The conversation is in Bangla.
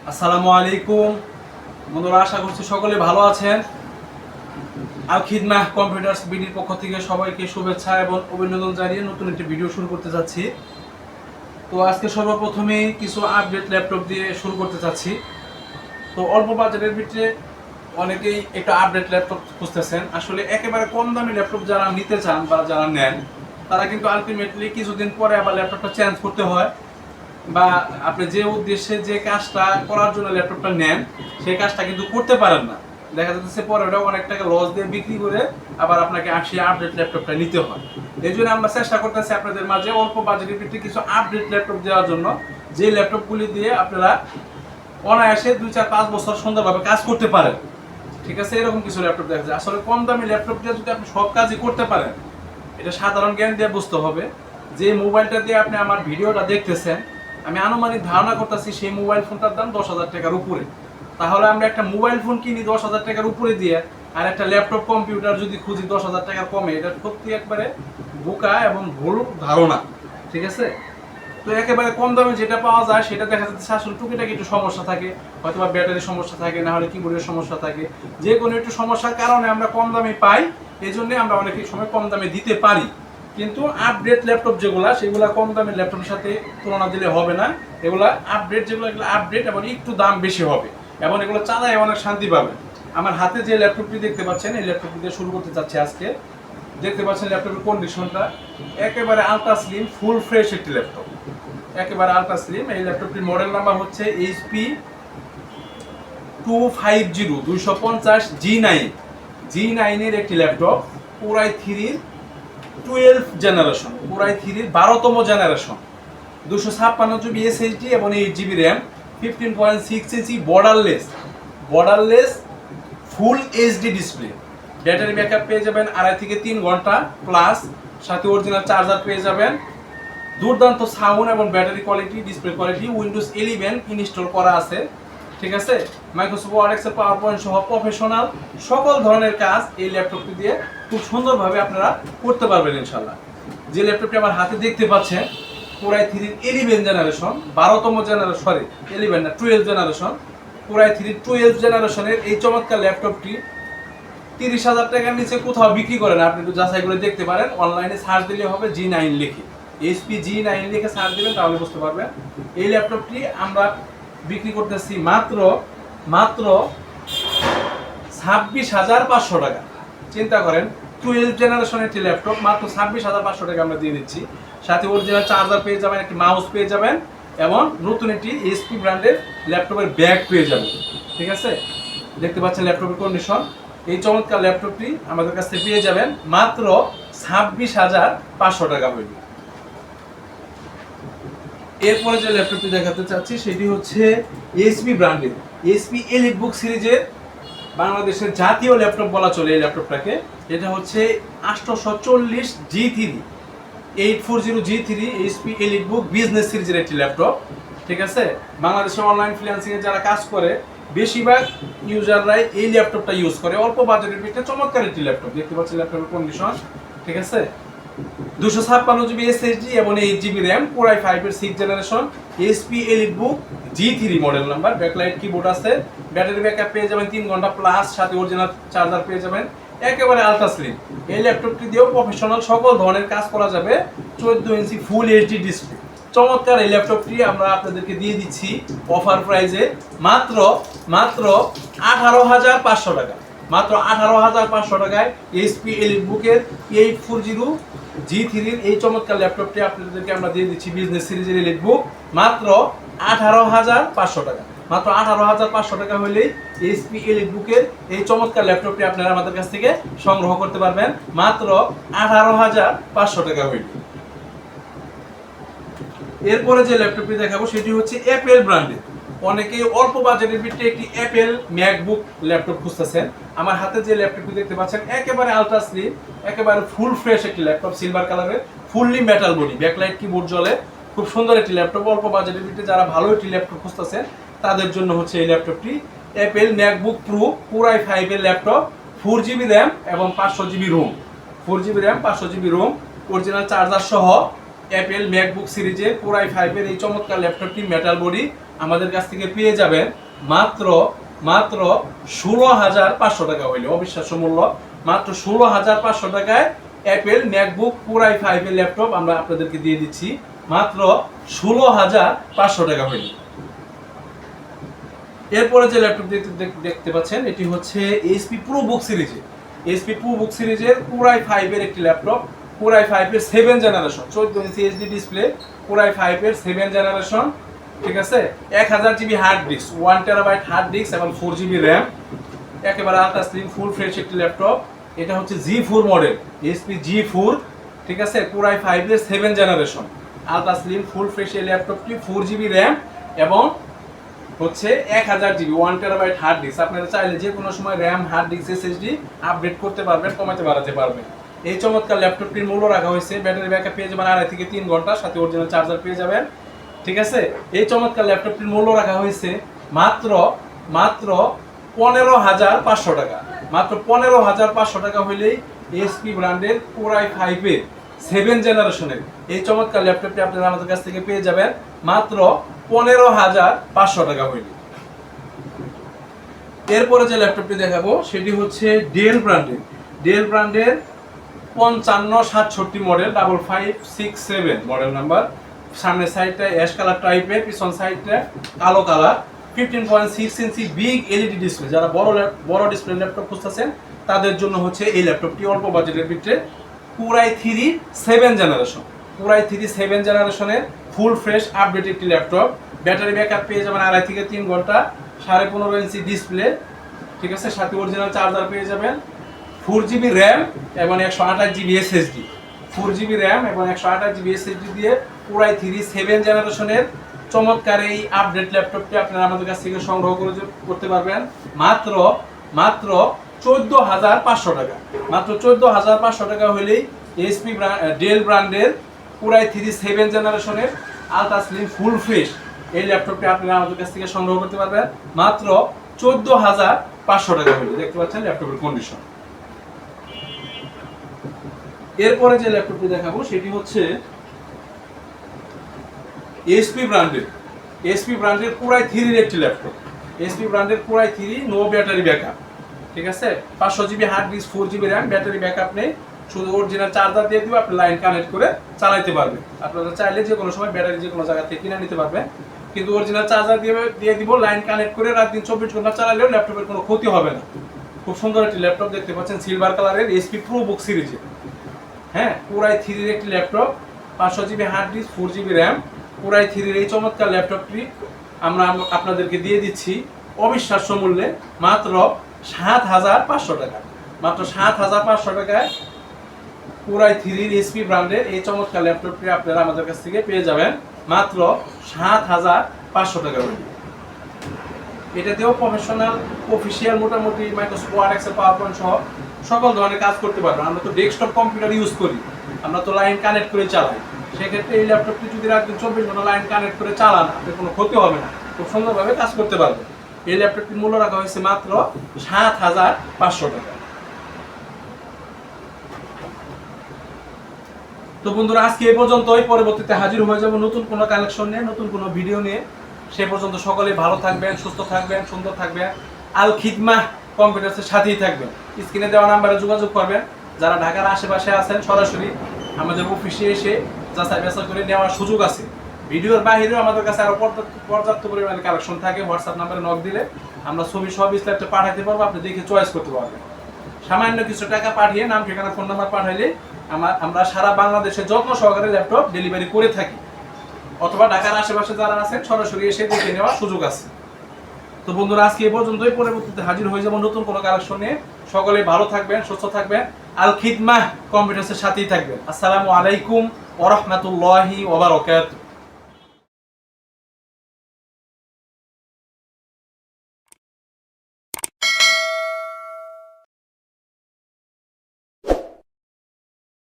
আসসালামু আলাইকুম বন্ধুরা, আশা করছি সকলে ভালো আছেন। আল খিদমাহ কম্পিউটার্স বিডির পক্ষ থেকে সবাইকে শুভেচ্ছা এবং অভিনন্দন জানিয়ে নতুন একটি ভিডিও শুরু করতে যাচ্ছি। তো আজকে সর্বপ্রথমে কিছু আপডেট ল্যাপটপ দিয়ে শুরু করতে চাচ্ছি। তো অল্প বাজারের ভিতরে অনেকেই একটা আপডেট ল্যাপটপ খুঁজতেছেন। আসলে একেবারে কম দামি ল্যাপটপ যারা নিতে চান বা যারা নেন, তারা কিন্তু আলটিমেটলি কিছুদিন পরে আবার ল্যাপটপটা চেঞ্জ করতে হয়, বা আপনি যে উদ্দেশ্যে যে কাজটা করার জন্য ল্যাপটপটা নেন সেই কাজটা কিন্তু করতে পারেন না। দেখা যাচ্ছে পরে ওটা অনেক টাকা লস দিয়ে বিক্রি করে আবার আপনাকে সেই আপডেট ল্যাপটপটা নিতে হয়। এই জন্য আমরা চেষ্টা করতেছি আপনাদের মাঝে অল্প বাজেটের ভিত্তিতে কিছু আপডেট ল্যাপটপ দেওয়ার জন্য, যে ল্যাপটপগুলি দিয়ে আপনারা অনায়াসে 2-4-5 বছর সুন্দরভাবে কাজ করতে পারেন। ঠিক আছে, এরকম কিছু ল্যাপটপ দেখা যায়। আসলে কম দামি ল্যাপটপ দিয়ে যদি আপনি সব কাজই করতে পারেন, এটা সাধারণ জ্ঞান দিয়ে বুঝতে হবে। যে মোবাইলটা দিয়ে আপনি আমার ভিডিওটা দেখতেছেন, আমি আনুমানিক ধারণা করতেছি সেই মোবাইল ফোনটার দাম 10,000 টাকার উপরে। তাহলে আমরা একটা মোবাইল ফোন কিনি 10,000 টাকার উপরে দিয়ে, আর একটা ল্যাপটপ কম্পিউটার যদি খুঁজি 10,000 টাকার কমে, এটা সত্যি একবারে বোকা এবং ভুল ধারণা। ঠিক আছে, তো একেবারে কম দামে যেটা পাওয়া যায় সেটা দেখা যাচ্ছে আসলে টুকিটাকি একটু সমস্যা থাকে, হয়তো বা ব্যাটারির সমস্যা থাকে, না হলে কিবোর্ডের সমস্যা থাকে। যে কোনো একটু সমস্যার কারণে আমরা কম দামে পাই, এই জন্যে আমরা অনেক সময় কম দামে দিতে পারি। কিন্তু আপডেট ল্যাপটপ যেগুলা, সেগুলা কম দামের ল্যাপটপের সাথে তুলনা দিলে হবে না। এগুলা আপডেট যেগুলো, এগুলো আপডেট এবং একটু দাম বেশি হবে, এবং এগুলো চালায় অনেক শান্তি পাবে। আমার হাতে যে ল্যাপটপটি দেখতে পাচ্ছেন, এই ল্যাপটপটি দিয়ে শুরু করতে চাচ্ছি আজকে। দেখতে পাচ্ছেন ল্যাপটপের কন্ডিশনটা একেবারে আলট্রা স্লিম, ফুল ফ্রেশ একটি ল্যাপটপ, একেবারে আলট্রা স্লিম। এই ল্যাপটপটির মডেল নাম্বার হচ্ছে HP 250 G9 এর একটি ল্যাপটপ, পুরাই 12 জেনারেশন, পুরাই 12তম জেনারেশন। 256 জিবি SSD এবং 8 GB RAM, 15.6 inch borderless full HD display. Battery backup পেয়ে যাবেন 2.5 থেকে 3 ঘন্টা প্লাস, সাথে অরিজিনাল চার্জার পেয়ে যাবেন। দুর্দান্ত সাউন্ড এবং battery quality, display quality, Windows 11 install করা আছে। ঠিক আছে, মাইক্রোসফট ওয়ার্ড, এক্সেল, পাওয়ারপয়েন্ট সহ প্রফেশনাল সকল ধরনের কাজ এই ল্যাপটপটি দিয়ে খুব সুন্দরভাবে আপনারা করতে পারবেন ইনশাল্লাহ। যে ল্যাপটপটি আমার হাতে দেখতে পাচ্ছেন, পুরাই 11 জেনারেশন, 12তম জেনারেশন, সরি 11 না 12 জেনারেশন, পুরাই 12 জেনারেশনের এই চমৎকার ল্যাপটপটি 30,000 টাকার নিচে কোথাও বিক্রি করে না। আপনি একটু যাচাই করে দেখতে পারেন, অনলাইনে সার্চ দিলে হবে G9 লিখে, HP G9 লিখে সার্চ দিবেন, তাহলে বুঝতে পারবেন। এই ল্যাপটপটি আমরা বিক্রি করতেছি মাত্র 26,500 টাকা। চিন্তা করেন, 12 জেনারেশনের একটি ল্যাপটপ মাত্র 26,500 টাকা আমরা দিয়ে দিচ্ছি। সাথে অরিজিনাল চার্জার পেয়ে যাবেন, একটি মাউস পেয়ে যাবেন, এবং নতুন একটি HP ব্র্যান্ডের ল্যাপটপের ব্যাগ পেয়ে যাবেন। ঠিক আছে, দেখতে পাচ্ছেন ল্যাপটপের কন্ডিশন। এই চমৎকার ল্যাপটপটি আমাদের কাছ থেকে পেয়ে যাবেন মাত্র 26,500 টাকা হইবে। এরপরে যে ল্যাপটপটি দেখাতে চাচ্ছি সেটি হচ্ছে HP ব্র্যান্ডের HP এলিটবুক সিরিজের বাংলাদেশের জাতীয় ল্যাপটপ বলা চলে এই ল্যাপটপটাকে। এটা হচ্ছে 840 G3 840 G3 HP EliteBook business সিরিজের একটি ল্যাপটপ। ঠিক আছে, বাংলাদেশের অনলাইন ফ্রিল্যান্সিং এ যারা কাজ করে বেশিরভাগ ইউজাররাই এই ল্যাপটপটা ইউজ করে। অল্প বাজেটের ভিতরে চমৎকার একটি ল্যাপটপ, দেখতে পাচ্ছেন ল্যাপটপের কন্ডিশন। ঠিক আছে, 256 জিবি SSD এবং 8 GB র্যাম, পুরাই 5 এর 6 generation, HP EliteBook G3 model number. Backlight keyboard আছে, ব্যাটারি ব্যাকআপ পেয়ে যাবেন 3 ঘন্টা প্লাস, সাথে অরিজিনাল চার্জার পেয়ে যাবেন, একেবারে আলট্রা স্লিম। এই ল্যাপটপটি দিয়েও প্রফেশনাল সকল ধরনের কাজ করা যাবে। 14 ইঞ্চি ফুল এইচডি ডিসপ্লে, চমৎকার এই ল্যাপটপটি আমরা আপনাদেরকে দিয়ে দিচ্ছি অফার প্রাইজে মাত্র 18,500 টাকা। মাত্র 18,500 টাকায় HP এলিটবুকের 840 G3 এই চমৎকার ল্যাপটপটি আপনাদেরকে আমরা দিয়ে দিচ্ছি বিজনেস সিরিজের এলিটবুক মাত্র 18,500 টাকা। মাত্র 18,500 টাকা হলেই HP এলিটবুকের এই চমৎকার ল্যাপটপটি আপনারা আমাদের কাছ থেকে সংগ্রহ করতে পারবেন মাত্র 18,500 টাকা হইলে। এরপরে যে ল্যাপটপটি দেখাবো সেটি হচ্ছে অ্যাপেল ব্র্যান্ডের। অনেকেই অল্প বাজেটের ভিতরে একটি অ্যাপেল ম্যাকবুক ল্যাপটপ খুঁজতেছেন। আমার হাতে যে ল্যাপটপটি দেখতে পাচ্ছেন একেবারে আলট্রা স্লিম, একেবারে ফুল ফ্রেশ একটি ল্যাপটপ, সিলভার কালারের, fully metal body, backlight keyboard জ্বলে, খুব সুন্দর একটি ল্যাপটপ। অল্প বাজেটের ভিতরে যারা ভালো একটি ল্যাপটপ খুঁজতেছেন তাদের জন্য হচ্ছে এই ল্যাপটপটি। অ্যাপেল ম্যাকবুক প্রো, পুরাই 5 এর ল্যাপটপ, 4 GB র্যাম এবং 500 GB ROM, 4 GB RAM 500 GB ROM, original charger সহ অ্যাপেল ম্যাকবুক সিরিজের পুরাই 5 এর এই চমৎকার ল্যাপটপটি, মেটাল বডি, আমাদের কাছ থেকে পেয়ে যাবেন মাত্র মাত্র 16,500 টাকা হইলে, অবিশ্বাস্য মূল্য। মাত্র 16,500 টাকায় অ্যাপেল ম্যাকবুক পুর i5 এর ল্যাপটপ আমরা আপনাদেরকে দিয়ে দিচ্ছি মাত্র 16,500 টাকা হইলে। এরপরে যে ল্যাপটপ দেখতে পাচ্ছেন এটি হচ্ছে এইচপি প্রোবুক সিরিজের, এইচপি প্রোবুক সিরিজের পুর i5 এর একটি ল্যাপটপ, পুর i5 এর 7 জেনারেশন, 14 ইঞ্চি এইচডি ডিসপ্লে, পুর i5 এর 7 জেনারেশন, ঠিক আছে। 1000 GB hard disk, 1 terabyte hard disk এবং 4 জিবি র্যাম, একেবারে আলট্রা স্লিম ফুল ফ্রেশ একটি ল্যাপটপ। এটা হচ্ছে G4 মডেল, এইচপি G4, ঠিক আছে। পুর i5 এর 7 generation, ultra slim full fresh এই ল্যাপটপটি, 4 জিবি র্যাম এবং হচ্ছে 1000 জিবি 1 টেরাবাইট হার্ড ডিস্ক। আপনারা চাইলে যে কোনো সময় RAM, hard disk, SSD update করতে পারবেন, কমাতে বাড়াতে পারবেন। এই চমৎকার ল্যাপটপটির মূল্য রাখা হয়েছে, ব্যাটারি ব্যাকআপ পেয়ে যাবেন 2.5 থেকে 3 ঘন্টা, সাথে অরিজিনাল চার্জার পেয়ে যাবেন, ঠিক আছে। এই চমৎকার ল্যাপটপটির মূল্য রাখা হয়েছে মাত্র মাত্র 15,500 টাকা। মাত্র 15,500 টাকা হইলেই এইচপি ব্র্যান্ডের পুর i5 এর 7 জেনারেশনের এই চমৎকার ল্যাপটপটি আপনারা আমাদের কাছ থেকে পেয়ে যাবেন মাত্র 15,500 টাকা হইলে। এরপরে যে ল্যাপটপটি দেখাবো সেটি হচ্ছে ডেল ব্র্যান্ডের 5567 মডেল 5567 মডেল নাম্বার। সামনের সাইডটা অ্যাশ কালার টাইপের, পিছন সাইডটা কালো কালার, 15.6 ইঞ্চি বিগ এলইডি ডিসপ্লে। যারা বড় ডিসপ্লে ল্যাপটপ খুঁজতেছেন তাদের জন্য হচ্ছে এই ল্যাপটপটি অল্প বাজেটের ভিতরে পুর i3 7 জেনারেশন, পুর i3 7 জেনারেশনের ফুল ফ্রেশ আপডেট একটি ল্যাপটপ। ব্যাটারি ব্যাকআপ পেয়ে যাবেন 2.5 থেকে 3 ঘন্টা, 15.5 ইঞ্চি ডিসপ্লে, ঠিক আছে, সাথে অরিজিনাল চার্জার পেয়ে যাবেন, 4 জিবি র্যাম এবং 128 জিবি এসএসডি, 4 জিবি র্যাম এবং 128 জিবি এসএসডি দিয়ে পুর i3 7 জেনারেশনের চমৎকার এই আপডেট ল্যাপটপটি আপনারা আমাদের কাছ থেকে সংগ্রহ করতে পারবেন মাত্র মাত্র 14,500 টাকা। মাত্র 14,500 টাকা হলেই এইচপি ডেল ব্র্যান্ডের পুর i3 7 জেনারেশনের আলট্রা স্লিম ফুল ফ্রেশ এই ল্যাপটপটি আপনারা আমাদের কাছ থেকে সংগ্রহ করতে পারবেন মাত্র 14,500 টাকা হলে। দেখতে পাচ্ছেন ল্যাপটপের কন্ডিশন। এরপরে যে ল্যাপটপটি দেখাবো সেটি হচ্ছে এইচপি ব্র্যান্ডের পুর i3 এর একটি ল্যাপটপ, এইচপি ব্র্যান্ডের পুর i3 নো ব্যাটারি ব্যাকআপ, ঠিক আছে। 500 GB hard disk, 4 GB RAM, battery backup নেই, শুধু অরিজিনাল চার্জার দিয়ে দিব, আপনি লাইন কানেক্ট করে চালাতে পারবেন। আপনারা চাইলে যে কোনো সময় ব্যাটারি যে কোনো জায়গা থেকে কিনে নিতে পারবেন, কিন্তু অরিজিনাল চার্জার দিয়ে দিব, লাইন কানেক্ট করে রাত দিন 24 ঘন্টা চালালেও ল্যাপটপের কোনো ক্ষতি হবে না। খুব সুন্দর একটি ল্যাপটপ দেখতে পাচ্ছেন, সিলভার কালারের এইচপি প্রোবুক সিরিজের, হ্যাঁ, পুর i3 এর একটি laptop, 500 GB hard disk, 4 GB RAM. Pure i3 এর এই চমৎকার ল্যাপটপটি আমরা আপনাদেরকে দিয়ে দিচ্ছি অবিশ্বাস্য মূল্যে মাত্র 7,500 টাকা। মাত্র 7,500 টাকায় পুর i3 এইচপি ব্র্যান্ডের এই চমৎকার ল্যাপটপটি আপনারা আমাদের কাছ থেকে পেয়ে যাবেন মাত্র 7,500 টাকা। এটাতেও প্রফেশনাল অফিসিয়াল মোটামুটি মাইক্রোসফট ওয়ার্ড, এক্সেল, পাওয়ারপয়েন্ট সহ সকল ধরনের কাজ করতে পারবেন। আমরা তো ডেস্কটপ কম্পিউটার ইউজ করি, আমরা তো লাইন কানেক্ট করে চালাই, সেক্ষেত্রে এই ল্যাপটপটি যদি রাত দিন 24 ঘন্টা লাইন কানেক্ট করে চালান আপনার কোনো ক্ষতি হবে না, খুব সুন্দরভাবে কাজ করতে পারবেন। এই ল্যাপটপটির মূল্য রাখা হয়েছে মাত্র 7,500 টাকা। তো বন্ধুরা আজকে এই পর্যন্তই, পরবর্তীতে হাজির হয়ে যাব নতুন কোনো কালেকশন নিয়ে, নতুন কোনো ভিডিও নিয়ে। সে পর্যন্ত সকলে ভালো থাকবেন, সুস্থ থাকবেন, সুন্দর থাকবেন, আল খিদমা কম্পিউটার্সের সাথেই থাকবেন। স্ক্রিনে দেওয়া নাম্বারে যোগাযোগ করবেন। যারা ঢাকার আশেপাশে আছেন সরাসরি আমাদের অফিসে এসে যাচাই বাছাই করে নেওয়ার সুযোগ আছে। ভিডিওর বাইরেও আমাদের কাছে আরো পর্যাপ্ত পরিমাণে কালেকশন থাকে। হোয়াটসঅ্যাপ নাম্বারে নক দিলে আমরা ছবি সব বিস্তারিত পাঠাতে পারবো, আপনি দেখে চয়েস করতে পারবেন। সামান্য কিছু টাকা পাঠিয়ে নাম, ঠিকানা, ফোন নাম্বার পাঠাইলে আমরা সারা বাংলাদেশে যত্ন সহকারে ল্যাপটপ ডেলিভারি করে থাকি। অথবা ঢাকার আশেপাশে যারা আছেন সরাসরি এসে দেখে নেওয়ার সুযোগ আছে। তো বন্ধুরা আজকে এই পর্যন্তই, পরবর্তীতে হাজির হয়ে যাব নতুন কোনো কালেকশন নিয়ে। সকলে ভালো থাকবেন, সুস্থ থাকবেন, আল খিদমাহ কম্পিউটার্সের সাথেই থাকবেন। আসসালামু আলাইকুম ওয়া রাহমাতুল্লাহি ওয়া বারাকাতুহু।